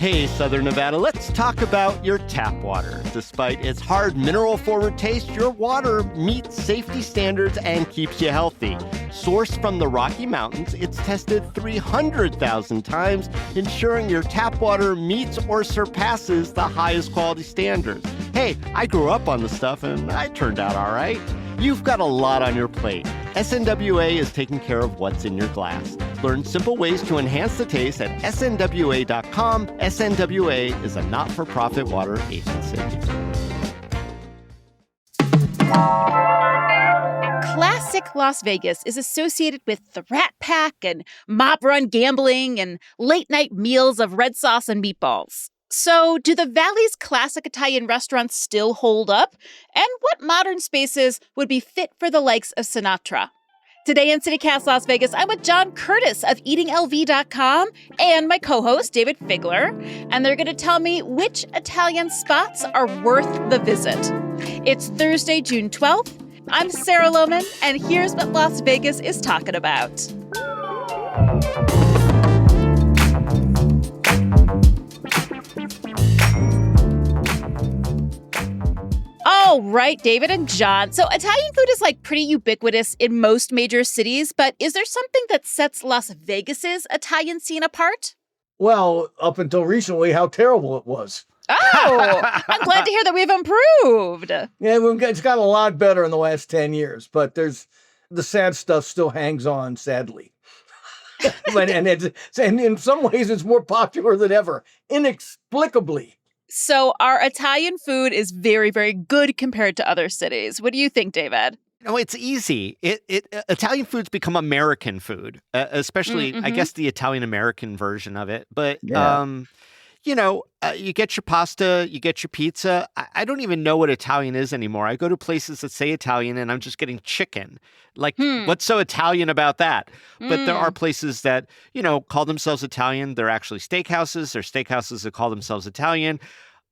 Hey, Southern Nevada, let's talk about your tap water. Despite its hard mineral-forward taste, your water meets safety standards and keeps you healthy. Sourced from the Rocky Mountains, it's tested 300,000 times, ensuring your tap water meets or surpasses the highest quality standards. Hey, I grew up on the stuff and I turned out all right. You've got a lot on your plate. SNWA is taking care of what's in your glass. Learn simple ways to enhance the taste at snwa.com. SNWA is a not-for-profit water agency. Classic Las Vegas is associated with the Rat Pack and mob-run gambling and late-night meals of red sauce and meatballs. So, do the Valley's classic Italian restaurants still hold up? And what modern spaces would be fit for the likes of Sinatra? Today in CityCast Las Vegas, I'm with John Curtis of EatingLV.com and my co-host, David Figler, and they're going to tell me which Italian spots are worth the visit. It's Thursday, June 12th. I'm Sarah Lohman, and here's what Las Vegas is talking about. All right, David and John. So Italian food is like pretty ubiquitous in most major cities, but is there something that sets Las Vegas's Italian scene apart? Well, up until recently, how terrible it was. Oh, I'm glad to hear that we've improved. Yeah, it's gotten a lot better in the last 10 years, but the sad stuff still hangs on, sadly. and in some ways, it's more popular than ever, inexplicably. So our Italian food is very, very good compared to other cities. What do you think, David? No, it's easy. Italian food's become American food, especially, I guess, the Italian-American version of it. But, you get your pasta, you get your pizza. I don't even know what Italian is anymore. I go to places that say Italian, and I'm just getting chicken. Like, what's so Italian about that? But there are places that, call themselves Italian. They're actually steakhouses. They're steakhouses that call themselves Italian.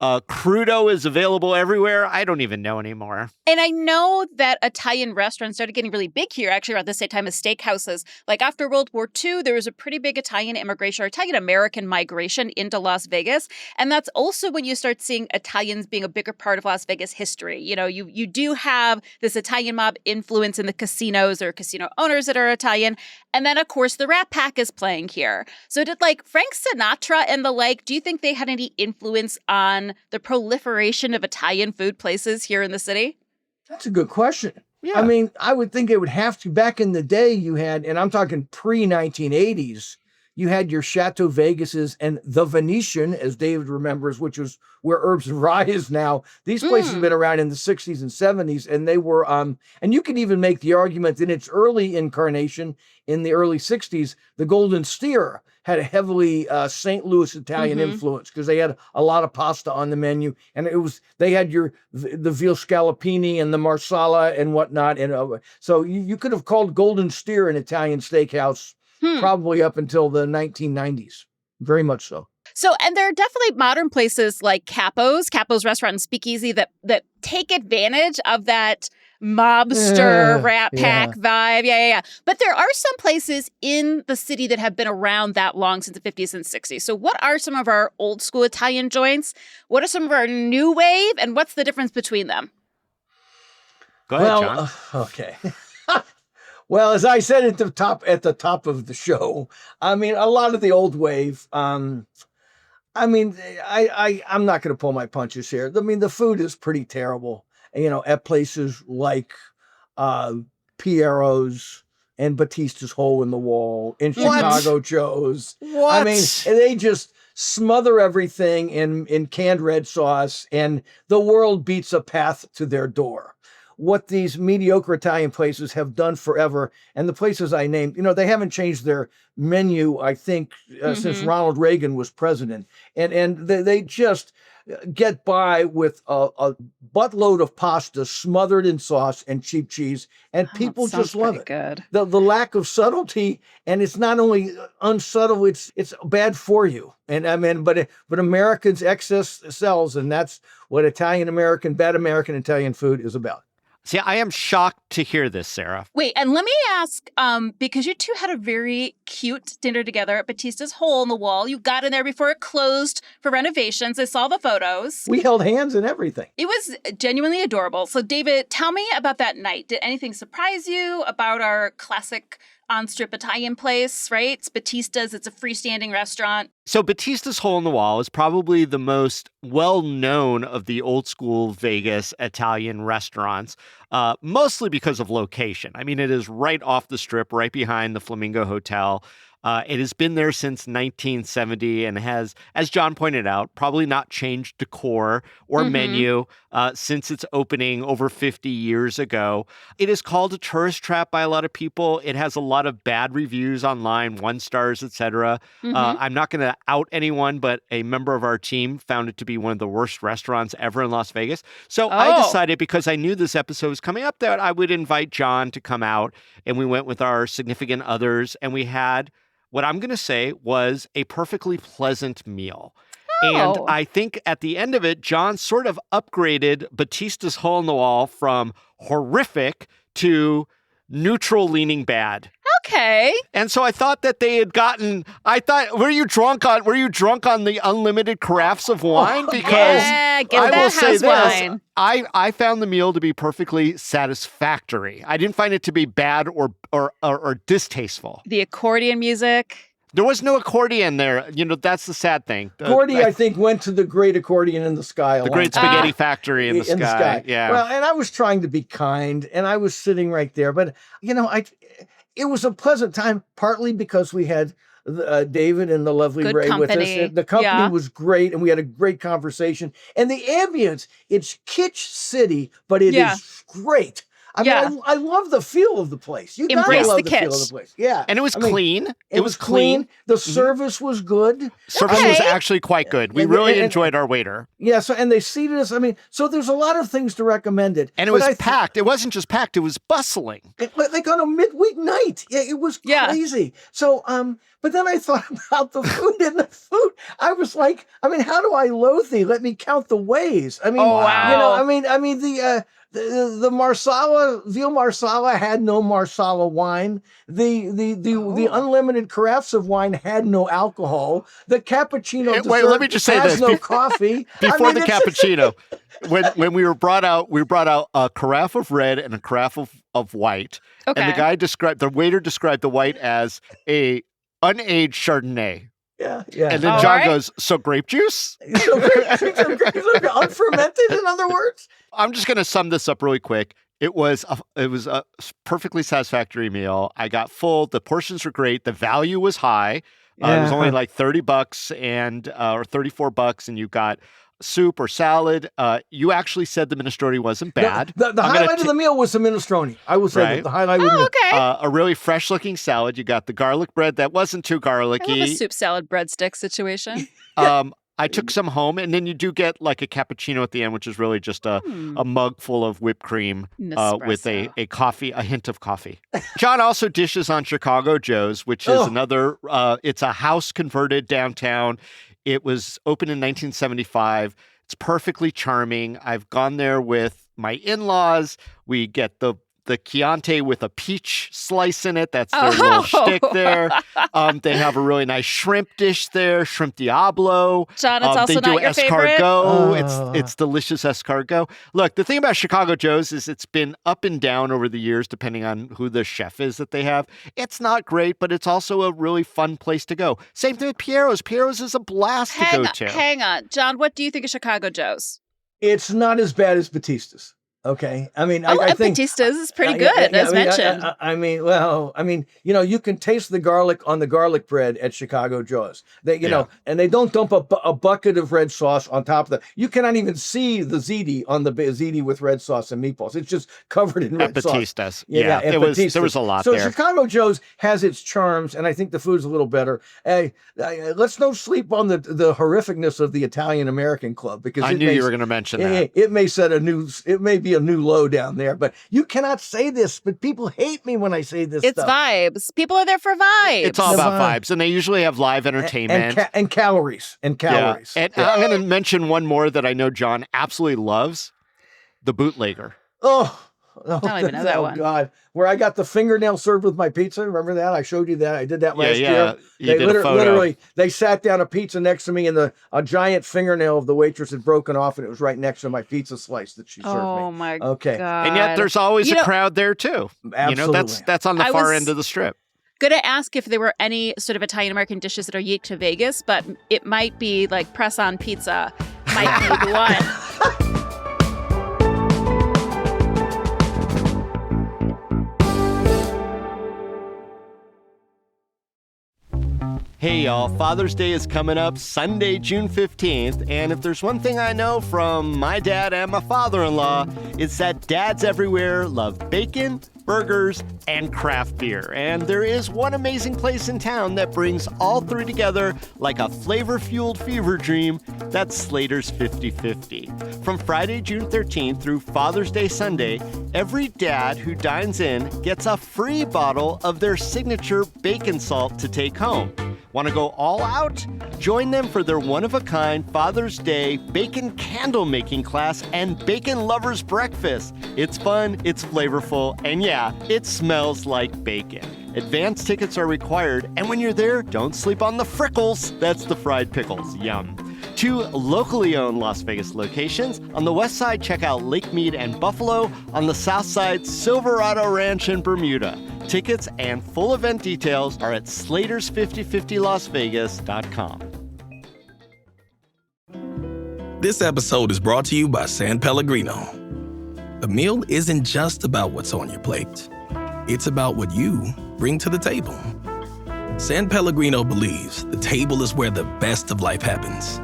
Crudo is available everywhere. I don't even know anymore. And I know that Italian restaurants started getting really big here, actually, around the same time as steakhouses. Like after World War II, there was a pretty big Italian immigration or Italian-American migration into Las Vegas. And that's also when you start seeing Italians being a bigger part of Las Vegas history. You do have this Italian mob influence in the casinos or casino owners that are Italian. And then, of course, the Rat Pack is playing here. So did Frank Sinatra and the like, do you think they had any influence on the proliferation of Italian food places here in the city? That's a good question. Yeah. I mean, I would think it would have to. Back in the day, you had, and I'm talking pre-1980s, you had your Chateau Vegases and the Venetian, as David remembers, which was where Herbs and Rye is now. These places have been around in the 60s and 70s, and they were, and you can even make the argument in its early incarnation in the early 60s, the Golden Steer had a heavily St. Louis Italian influence because they had a lot of pasta on the menu, and they had the veal scallopini and the marsala and whatnot, and so you could have called Golden Steer an Italian steakhouse probably up until the 1990s, very much so. So, and there are definitely modern places like Capo's Restaurant and Speakeasy that take advantage of that mobster Rat Pack vibe. Yeah. But there are some places in the city that have been around that long, since the 50s and 60s. So what are some of our old school Italian joints? What are some of our new wave? And what's the difference between them? Go ahead, John. Okay. Well, as I said at the top of the show, I mean, a lot of the old wave, I'm not going to pull my punches here. I mean, the food is pretty terrible, at places like Piero's and Batista's Hole in the Wall, in Chicago Joe's. What? I mean, they just smother everything in canned red sauce, and the world beats a path to their door. What these mediocre Italian places have done forever, and the places I named, they haven't changed their menu, I think, since Ronald Reagan was president. And they just get by with a buttload of pasta smothered in sauce and cheap cheese, and people just love it. Good. The lack of subtlety, and it's not only unsubtle, it's bad for you. And I mean, but Americans excess sells, and that's what bad American Italian food is about. See, I am shocked to hear this, Sarah. Wait, and let me ask, because you two had a very cute dinner together at Batista's Hole in the Wall. You got in there before it closed for renovations. I saw the photos. We held hands and everything. It was genuinely adorable. So, David, tell me about that night. Did anything surprise you about our classic on-strip Italian place, right? It's Batista's. It's a freestanding restaurant. So Batista's Hole in the Wall is probably the most well-known of the old-school Vegas Italian restaurants, mostly because of location. I mean, it is right off the strip, right behind the Flamingo Hotel. It has been there since 1970 and has, as John pointed out, probably not changed decor or menu since its opening over 50 years ago. It is called a tourist trap by a lot of people. It has a lot of bad reviews online, 1 stars, etc. I'm not going to out anyone, but a member of our team found it to be one of the worst restaurants ever in Las Vegas. So I decided, because I knew this episode was coming up, that I would invite John to come out, and we went with our significant others, and we had what I'm going to say was a perfectly pleasant meal. And I think at the end of it, John sort of upgraded Batista's Hole in the Wall from horrific to neutral leaning bad. Okay. And so I thought that they had gotten, were you drunk on the unlimited carafes of wine? Because yeah, get that house wine. I found the meal to be perfectly satisfactory. I didn't find it to be bad or distasteful. The accordion music. There was no accordion there. You know, that's the sad thing. Gordy, I think, went to the Great Accordion in the Sky. The Great Spaghetti Factory in the sky. Yeah. Well, and I was trying to be kind, and I was sitting right there. But, you know, it was a pleasant time, partly because we had David and the lovely Good Ray company. with us. The company was great, and we had a great conversation. And the ambience, it's kitsch city, but it is great. I mean, I love the feel of the place. You embrace love the the feel of kitsch. the place. Yeah. And it was clean. It was clean. The service was good. Service was actually quite good. We really enjoyed our waiter. Yeah, and they seated us. I mean, so there's a lot of things to recommend it. And it was packed. It wasn't just packed, it was bustling. Like on a midweek night. Yeah, it was crazy. So, but then I thought about the food, and the food, I was like, I mean, how do I loathe thee? Let me count the ways. I mean, you know, I mean, the Marsala, veal Marsala had no Marsala wine. The unlimited carafes of wine had no alcohol. The cappuccino let me just say has this. no coffee. Before the cappuccino, when we were brought out a carafe of red and a carafe of white. Okay. And the waiter described the white as a unaged Chardonnay. Yeah. And then John goes, so grape juice? Unfermented, in other words? I'm just going to sum this up really quick. It was a perfectly satisfactory meal. I got full. The portions were great. The value was high. It was only like $30 or $34, and you got soup or salad. You actually said the minestrone wasn't bad. No, the highlight of the meal was the minestrone. I will say that the highlight was a really fresh-looking salad. You got the garlic bread that wasn't too garlicky. I love a soup salad breadstick situation. I took some home, and then you do get like a cappuccino at the end, which is really just a mug full of whipped cream with a coffee, a hint of coffee. John also dishes on Chicago Joe's, which is another, it's a house converted downtown. It was opened in 1975. It's perfectly charming. I've gone there with my in-laws. We get the Chianti with a peach slice in it. That's their little shtick there. They have a really nice shrimp dish there, shrimp Diablo. John, it's also they do not your escargot. favorite? It's delicious escargot. Look, the thing about Chicago Joe's is it's been up and down over the years, depending on who the chef is that they have. It's not great, but it's also a really fun place to go. Same thing with Piero's. Piero's is a blast to go to. Hang on. John, what do you think of Chicago Joe's? It's not as bad as Batista's. Okay. I mean, I think Batista's is pretty good, as mentioned. I mean, you know, you can taste the garlic on the garlic bread at Chicago Joe's. They, you know, and they don't dump a bucket of red sauce on top of the. You cannot even see the ziti on the ziti with red sauce and meatballs. It's just covered in red sauce. Batista's. Yeah, there was a lot so there. So Chicago Joe's has its charms, and I think the food's a little better. Let's not sleep on the horrificness of the Italian American Club, because I knew you were going to mention that. It may set it may be a new low down there, but you cannot say this, but people hate me when I say this It's stuff. vibes. People are there for vibes. It's all about vibes, and they usually have live entertainment. And calories. Yeah. And I'm going to mention one more that I know John absolutely loves, the bootlegger. Oh, I don't even know that one. God. Where I got the fingernail served with my pizza. Remember that? I showed you that. I did that last year. You They did a photo. literally, they sat down a pizza next to me and a giant fingernail of the waitress had broken off and it was right next to my pizza slice that she served me. Oh my Okay. God. And yet there's always a crowd there too. Absolutely. That's on the I far was- end of the strip. Gonna ask if there were any sort of Italian-American dishes that are unique to Vegas, but it might be like press-on pizza might be the one. Hey y'all, Father's Day is coming up Sunday, June 15th, and if there's one thing I know from my dad and my father-in-law, it's that dads everywhere love bacon, burgers, and craft beer. And there is one amazing place in town that brings all three together like a flavor-fueled fever dream. That's Slater's 50/50. From Friday, June 13th through Father's Day Sunday, every dad who dines in gets a free bottle of their signature bacon salt to take home. Want to go all out? Join them for their one-of-a-kind Father's Day bacon candle making class and bacon lovers breakfast. It's fun, it's flavorful, and yeah, it smells like bacon. Advance tickets are required, and when you're there, don't sleep on the frickles. That's the fried pickles. Yum. 2 locally owned Las Vegas locations. On the west side, check out Lake Mead and Buffalo. On the south side, Silverado Ranch in Bermuda. Tickets and full event details are at Slaters5050LasVegas.com. This episode is brought to you by San Pellegrino. A meal isn't just about what's on your plate. It's about what you bring to the table. San Pellegrino believes the table is where the best of life happens.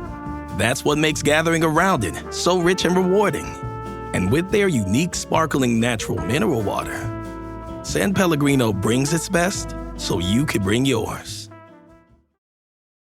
That's what makes gathering around it so rich and rewarding. And with their unique sparkling natural mineral water, San Pellegrino brings its best so you can bring yours.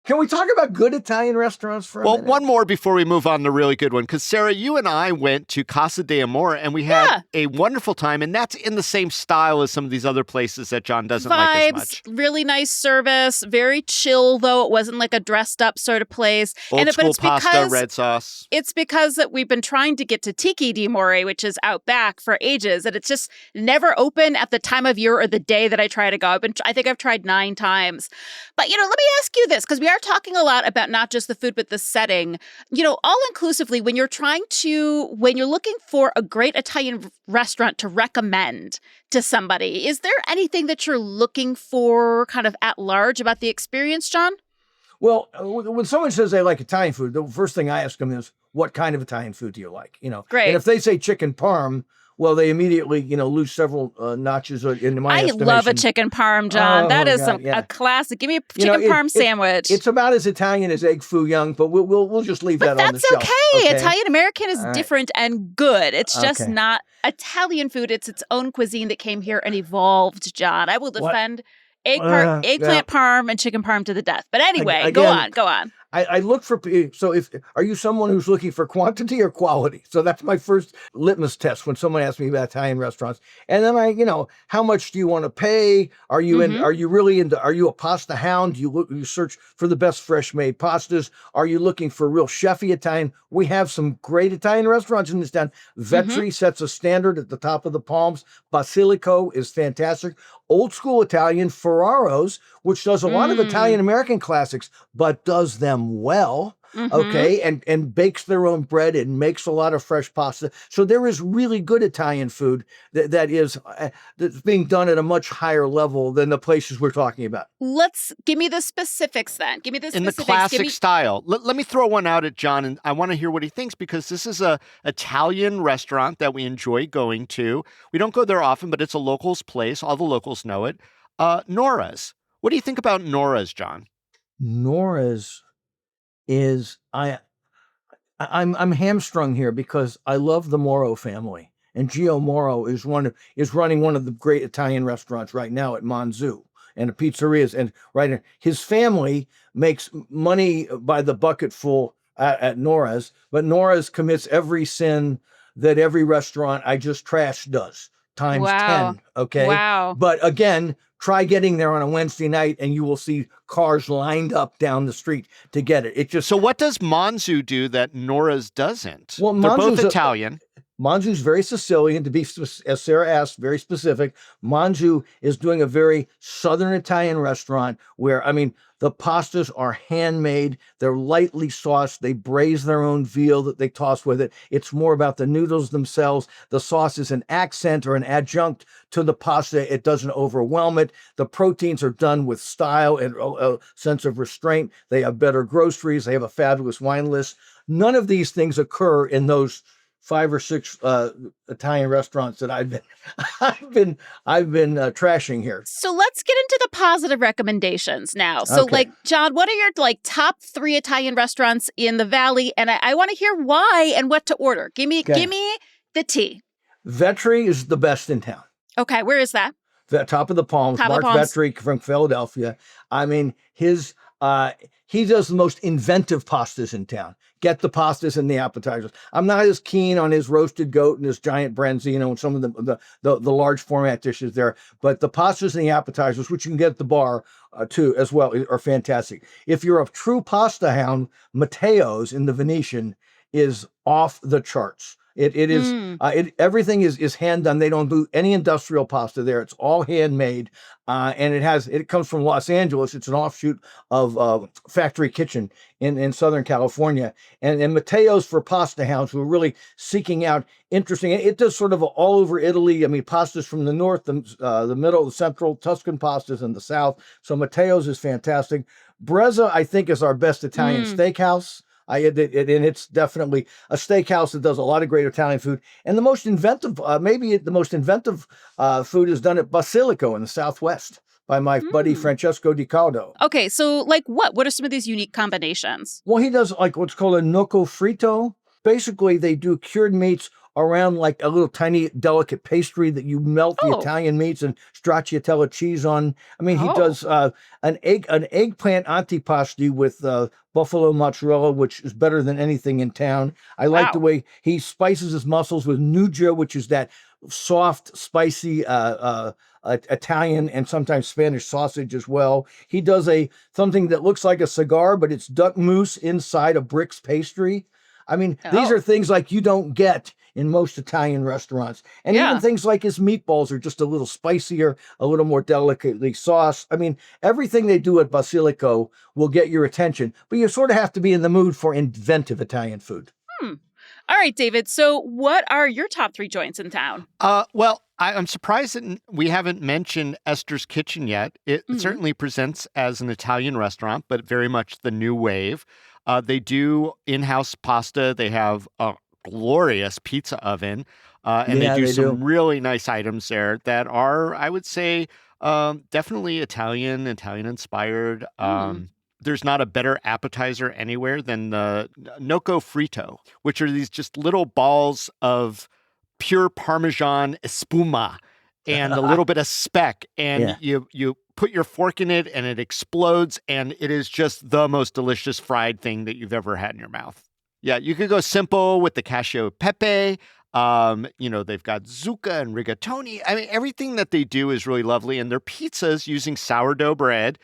Can we talk about good Italian restaurants for a Well, minute? one more before we move on to really good one, because Sarah, you and I went to Casa de Amore and we had a wonderful time, and that's in the same style as some of these other places that John doesn't like as much. Really nice service, very chill though. It wasn't like a dressed up sort of place. Old but school it's pasta, because red sauce. It's because that we've been trying to get to Tiki di Amore, which is out back for ages, and it's just never open at the time of year or the day that I try to go. I think I've tried 9 times. But, let me ask you this, because we are talking a lot about not just the food, but the setting. All inclusively, when you're looking for a great Italian restaurant to recommend to somebody, is there anything that you're looking for kind of at large about the experience, John? Well, when someone says they like Italian food, the first thing I ask them is, what kind of Italian food do you like? Great. And if they say chicken parm, well, they immediately, lose several notches in my estimation. I love a chicken parm, John. That is a classic. Give me a chicken parm sandwich. It's about as Italian as egg foo young, but we'll just leave that on the shelf. But that's okay. Italian American is different and good. It's just not Italian food. It's its own cuisine that came here and evolved, John. I will defend eggplant parm and chicken parm to the death. But anyway, go on. I look for, so are you someone who's looking for quantity or quality? So that's my first litmus test when someone asks me about Italian restaurants. And then how much do you want to pay? Are you are you a pasta hound? You search for the best fresh made pastas? Are you looking for real chefy Italian? We have some great Italian restaurants in this town. Vetri sets a standard at the top of the Palms. Basilico is fantastic. Old school Italian, Ferraro's, which does a lot of Italian American classics, but does them well, and bakes their own bread and makes a lot of fresh pasta. So there is really good Italian food that's being done at a much higher level than the places we're talking about. Give me the specifics then. Give me the specifics. In the classic style. Let me throw one out at John, and I want to hear what he thinks, because this is a Italian restaurant that we enjoy going to. We don't go there often, but it's a locals place. All the locals know it. Nora's. What do you think about Nora's, John? Nora's is I'm hamstrung here because I love the Moro family, and Gio Moro is running one of the great Italian restaurants right now at Manzu and the pizzerias, and his family makes money by the bucketful at Nora's, but Nora's commits every sin that every restaurant I just trashed does times 10. Okay. Wow. But again, try getting there on a Wednesday night and you will see cars lined up down the street to get it. So what does Manzu do that Nora's doesn't? Well, they're both Manzu's Italian. Manzu's very Sicilian, to be, as Sarah asked, very specific. Manzu is doing a very Southern Italian restaurant where, I mean, the pastas are handmade. They're lightly sauced. They braise their own veal that they toss with it. It's more about the noodles themselves. The sauce is an accent or an adjunct to the pasta. It doesn't overwhelm it. The proteins are done with style and a sense of restraint. They have better groceries. They have a fabulous wine list. None of these things occur in those 5 or 6 Italian restaurants that I've been trashing here. So let's get into the positive recommendations now. So Okay. John, what are your top 3 Italian restaurants in the Valley? And I want to hear why and what to order. Give me the tea. Vetri is the best in town. Okay, where is that? The top of the Palms, Top of Mark the Palms. Vetri from Philadelphia. I mean, he does the most inventive pastas in town. Get the pastas and the appetizers. I'm not as keen on his roasted goat and his giant branzino and some of the large format dishes there, but the pastas and the appetizers, which you can get at the bar too as well, are fantastic. If you're a true pasta hound, Matteo's in the Venetian is off the charts. It is everything is hand done. They don't do any industrial pasta there. It's all handmade, and it comes from Los Angeles. It's an offshoot of Factory Kitchen in Southern California, and Matteo's for pasta hounds who are really seeking out interesting. It does sort of all over Italy. I mean, pastas from the north, the middle, the central, Tuscan pastas in the south. So Matteo's is fantastic. Brezza, I think, is our best Italian steakhouse. And it's definitely a steakhouse that does a lot of great Italian food. And the most inventive, food is done at Basilico in the Southwest by my buddy Francesco Di Caldo. Okay, so what? What are some of these unique combinations? Well, he does what's called a gnocco fritto. Basically, they do cured meats around a little tiny delicate pastry that you melt the Italian meats and stracciatella cheese on. I mean, he does an eggplant antipasti with buffalo mozzarella, which is better than anything in town. I like the way he spices his mussels with nuggia, which is that soft, spicy Italian and sometimes Spanish sausage as well. He does something that looks like a cigar, but it's duck mousse inside a bricks pastry. I mean, these are things like you don't get in most Italian restaurants. And even things like his meatballs are just a little spicier, a little more delicately sauced. I mean, everything they do at Basilico will get your attention, but you sort of have to be in the mood for inventive Italian food. All right, David. So what are your top 3 joints in town? Well, I'm surprised that we haven't mentioned Esther's Kitchen yet. It certainly presents as an Italian restaurant, but very much the new wave. They do in-house pasta. They have a glorious pizza oven, and they do some really nice items there that are, I would say, definitely Italian inspired. There's not a better appetizer anywhere than the gnocco fritto, which are these just little balls of pure Parmesan espuma and a little bit of speck, and you put your fork in it and it explodes, and it is just the most delicious fried thing that you've ever had in your mouth. Yeah, you could go simple with the cacio e pepe. They've got zucca and rigatoni. I mean, everything that they do is really lovely, and their pizzas using sourdough bread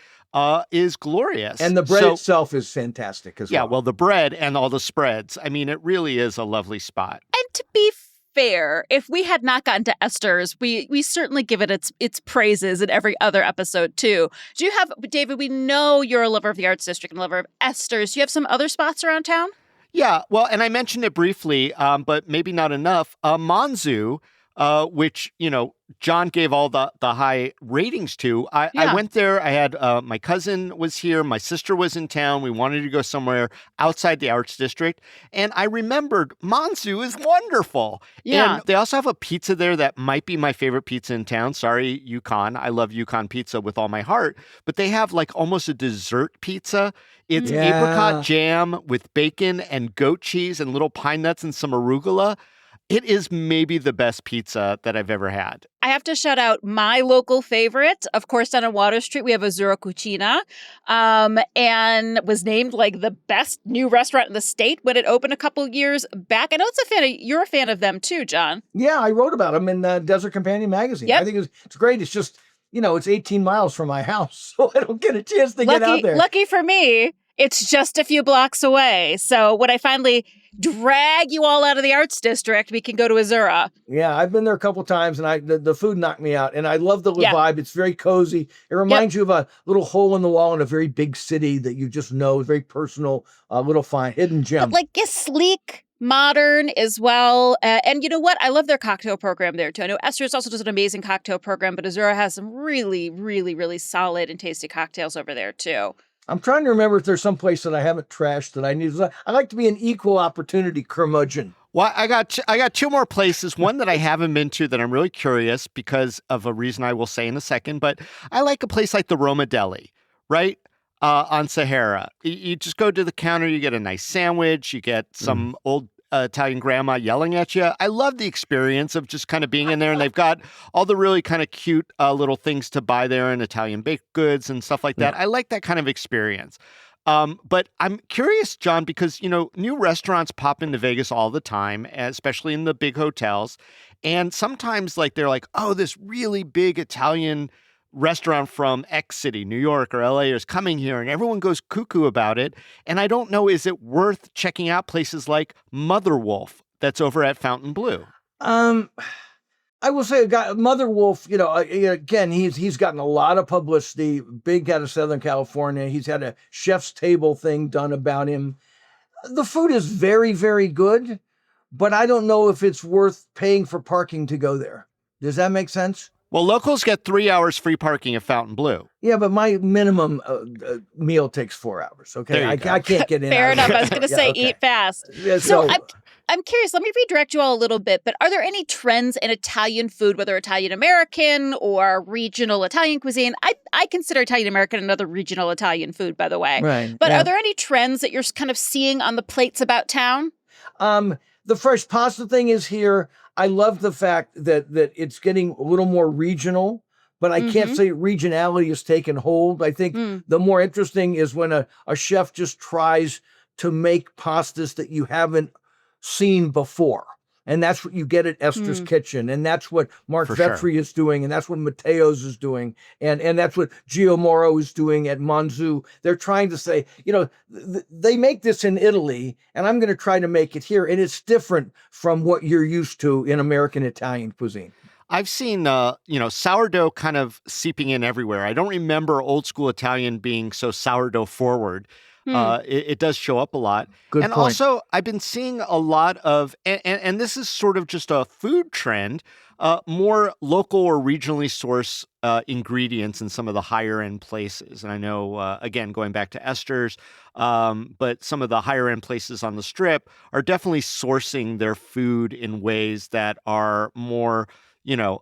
is glorious. And the bread itself is fantastic as well. Yeah, well, the bread and all the spreads. I mean, it really is a lovely spot. And to be fair, if we had not gotten to Esther's, we certainly give it its praises in every other episode too. Do you have, David, we know you're a lover of the Arts District and a lover of Esther's. Do you have some other spots around town? Yeah, well, and I mentioned it briefly, but maybe not enough. Manzu, which, John gave all the high ratings to. I went there. I had my cousin was here. My sister was in town. We wanted to go somewhere outside the Arts District. And I remembered Manzu is wonderful. Yeah. And they also have a pizza there that might be my favorite pizza in town. Sorry, Yukon. I love Yukon pizza with all my heart. But they have almost a dessert pizza. It's apricot jam with bacon and goat cheese and little pine nuts and some arugula. It is maybe the best pizza that I've ever had. I have to shout out my local favorite. Of course, down on Water Street, we have Azzurra Cucina, and was named the best new restaurant in the state when it opened a couple years back. I know you're a fan of them too, John. Yeah, I wrote about them in Desert Companion magazine. Yep. I think it's great. It's just, it's 18 miles from my house, so I don't get a chance to get out there. Lucky for me. It's just a few blocks away. So when I finally drag you all out of the arts district, we can go to Azura. Yeah, I've been there a couple times, and the food knocked me out. And I love the vibe. It's very cozy. It reminds you of a little hole in the wall in a very big city that you just know. Very personal, little fine hidden gem. But like it's sleek, modern as well. And you know what? I love their cocktail program there too. I know Esther's also does an amazing cocktail program, but Azura has some really, really, really solid and tasty cocktails over there too. I'm trying to remember if there's some place that I haven't trashed that I need. I like to be an equal opportunity curmudgeon. Well, I got two more places. One that I haven't been to that I'm really curious because of a reason I will say in a second. But I like a place like the Roma Deli, right? On Sahara. You just go to the counter, you get a nice sandwich, you get some old Italian grandma yelling at you. I love the experience of just kind of being in there, and they've got all the really kind of cute little things to buy there and Italian baked goods and stuff like that. I like that kind of experience. But I'm curious, John, because, new restaurants pop into Vegas all the time, especially in the big hotels. And sometimes they're like, oh, this really big Italian restaurant from X city, New York or LA is coming here, and everyone goes cuckoo about it. And I don't know, is it worth checking out places like Mother Wolf that's over at Fontainebleau? I will say, Mother Wolf, again, he's gotten a lot of publicity, big out of Southern California. He's had a chef's table thing done about him. The food is very, very good, but I don't know if it's worth paying for parking to go there. Does that make sense? Well, locals get 3 hours free parking at Fontainebleau. Yeah, but my minimum meal takes 4 hours. Okay, I can't get in. Fair enough. I was going to say, eat fast. Yeah, so I'm curious. Let me redirect you all a little bit. But are there any trends in Italian food, whether Italian American or regional Italian cuisine? I consider Italian American another regional Italian food, by the way. Right. But are there any trends that you're kind of seeing on the plates about town? The fresh pasta thing is here. I love the fact that it's getting a little more regional, but I can't say regionality has taken hold. I think the more interesting is when a chef just tries to make pastas that you haven't seen before. And that's what you get at Esther's Kitchen. And that's what Mark Vetri is doing. And that's what Matteo's is doing. And that's what Gio Moro is doing at Manzu. They're trying to say, they make this in Italy, and I'm going to try to make it here. And it's different from what you're used to in American Italian cuisine. I've seen, sourdough kind of seeping in everywhere. I don't remember old school Italian being so sourdough forward. It does show up a lot. Good and point. Also, I've been seeing a lot of, and this is sort of just a food trend, more local or regionally sourced ingredients in some of the higher end places. And I know, again, going back to Esther's, but some of the higher end places on the Strip are definitely sourcing their food in ways that are more,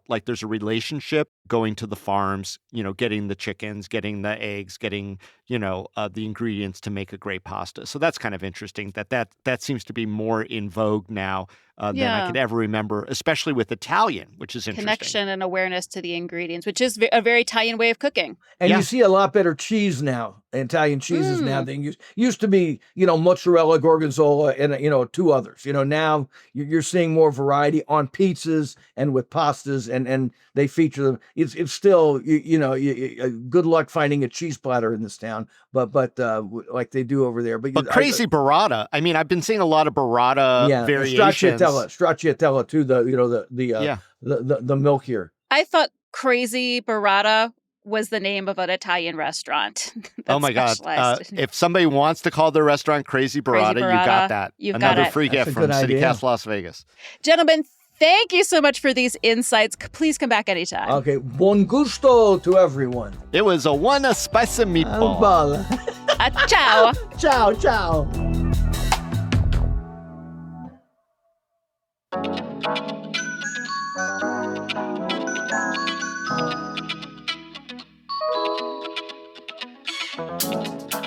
like there's a relationship going to the farms, getting the chickens, getting the eggs, getting, the ingredients to make a great pasta. So that's kind of interesting that seems to be more in vogue now than I could ever remember, especially with Italian, which is interesting. Connection and awareness to the ingredients, which is a very Italian way of cooking. And you see a lot better cheese now, Italian cheeses now than used to be, mozzarella, gorgonzola, and, two others. Now you're seeing more variety on pizzas and with pastas, and they feature them. It's still, good luck finding a cheese platter in this town, but like they do over there. But crazy burrata. I mean, I've been seeing a lot of burrata variations. Stracciatella too. The milk here. I thought Crazy Burrata was the name of an Italian restaurant. Oh my God. If somebody wants to call their restaurant Crazy Burrata, you got that. Another free gift from CityCast Las Vegas. Gentlemen, thank you so much for these insights. Please come back anytime. Okay. Buon gusto to everyone. It was a spicy meatball. Ciao. Ciao, ciao.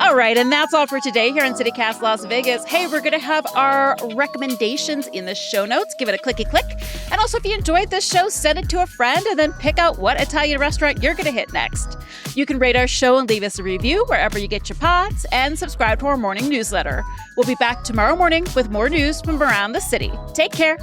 All right, and that's all for today here on CityCast Las Vegas. Hey, we're going to have our recommendations in the show notes. Give it a clicky click. And also, if you enjoyed this show, send it to a friend and then pick out what Italian restaurant you're going to hit next. You can rate our show and leave us a review wherever you get your pods and subscribe to our morning newsletter. We'll be back tomorrow morning with more news from around the city. Take care.